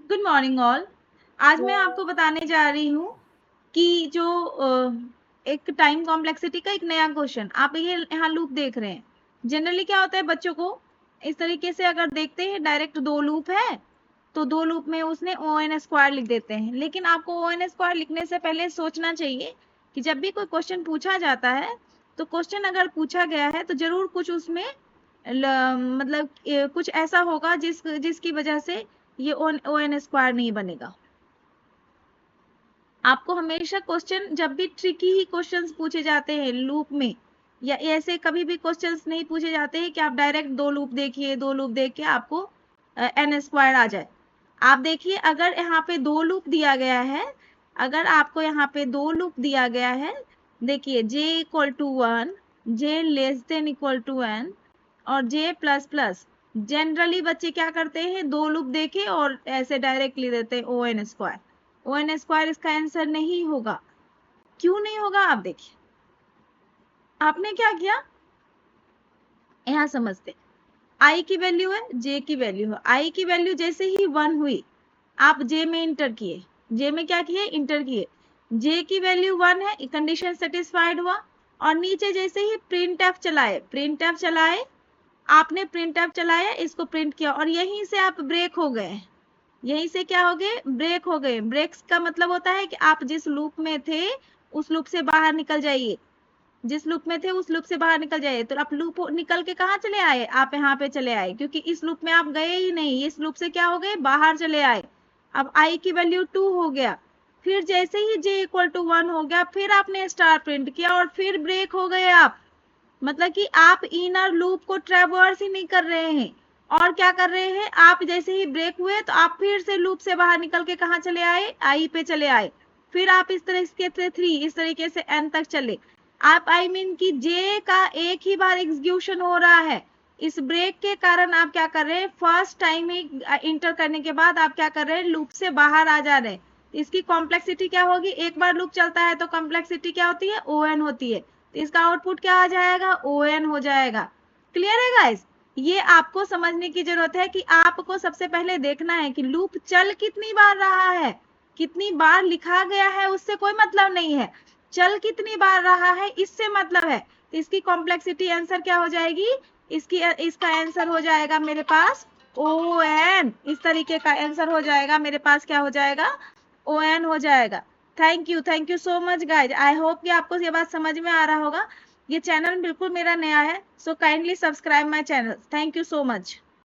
Good morning all. आज मैं आपको बताने जा रही हूँ कि जो एक टाइम कॉम्प्लेक्सिटी का एक नया क्वेश्चन, आप ये यहाँ लूप देख रहे हैं। जनरली क्या होता है बच्चों को, इस तरीके से अगर देखते हैं डायरेक्ट दो लूप है तो दो लूप में उसने ON² लिख देते हैं, लेकिन आपको ON² लिखने से पहले सोचना चाहिए कि जब भी कोई क्वेश्चन पूछा जाता है तो क्वेश्चन अगर पूछा गया है तो जरूर कुछ उसमें मतलब कुछ ऐसा होगा जिसकी वजह से ये ON² नहीं बनेगा। आपको हमेशा क्वेश्चन, जब भी ट्रिकी ही क्वेश्चंस पूछे जाते हैं लूप में, या ऐसे कभी भी क्वेश्चंस नहीं पूछे जाते हैं कि आप डायरेक्ट दो लूप देखिए, दो लूप देख के आपको N² आ जाए। आप देखिए, अगर यहाँ पे दो लूप दिया गया है, अगर आपको यहाँ पे दो लूप दिया गया है, देखिए J = 1, J n और J++। जनरली बच्चे क्या करते हैं, दो लूप देखे और ऐसे डायरेक्ट लिख देते हैं ON²। ON² इसका आंसर नहीं होगा। क्यों नहीं होगा, आप देखिए। आपने क्या किया, यहाँ समझते। I की वैल्यू है, J की वैल्यू है। I की वैल्यू जैसे ही 1 हुई, आप J में इंटर किए। J में क्या किए, इंटर किए। J की वैल्यू 1 है, कंडीशन सेटिस्फाइड हुआ, और नीचे जैसे ही printf चलाए, आपने printf चलाया, इसको प्रिंट किया, और यहीं से आप ब्रेक हो गए। यहीं से क्या हो गए, ब्रेक हो गए। ब्रेक्स का मतलब होता है कि आप जिस लूप में थे उस लूप से बाहर निकल जाइए, जिस लूप में थे उस लूप से बाहर निकल जाइए। तो आप लूप निकल के कहाँ चले आए, आप यहाँ पे चले आए, क्योंकि इस लूप में आप गए ही नहीं, इस लूप से क्या हो गए, बाहर चले आए। अब I की वैल्यू 2 हो गया, फिर जैसे ही J = 1 हो गया, फिर आपने स्टार प्रिंट किया और फिर ब्रेक हो गए आप। मतलब कि आप इनर लूप को ट्रैवर्स ही नहीं कर रहे हैं, और क्या कर रहे हैं, आप जैसे ही ब्रेक हुए तो आप फिर से लूप से बाहर निकल के कहाँ चले आए, I पे चले आए। फिर आप इस तरीके से 3, इस तरीके से N तक चले। आप कि J का एक ही बार एग्जीक्यूशन हो रहा है। इस ब्रेक के कारण आप क्या कर रहे हैं, फर्स्ट टाइम इंटर करने के बाद आप क्या कर रहे हैं, लूप से बाहर आ जा रहे हैं। इसकी कॉम्प्लेक्सिटी क्या होगी, एक बार लूप चलता है तो कॉम्प्लेक्सिटी क्या होती है, ON होती है। तो इसका आउटपुट क्या आ जाएगा, ON हो जाएगा। क्लियर है गाइस? ये आपको समझने की जरूरत है कि आपको सबसे पहले देखना है कि लूप चल कितनी बार रहा है, कितनी बार लिखा गया है उससे कोई मतलब नहीं है, चल कितनी बार रहा है इससे मतलब है। तो इसकी कॉम्प्लेक्सिटी आंसर क्या हो जाएगी, इसका आंसर हो जाएगा मेरे पास ON। इस तरीके का आंसर हो जाएगा मेरे पास, क्या हो जाएगा, ON हो जाएगा। Thank you so much guys. I hope कि आपको ये बात समझ में आ रहा होगा। ये चैनल बिल्कुल मेरा नया है, so kindly subscribe my channel. Thank you so much.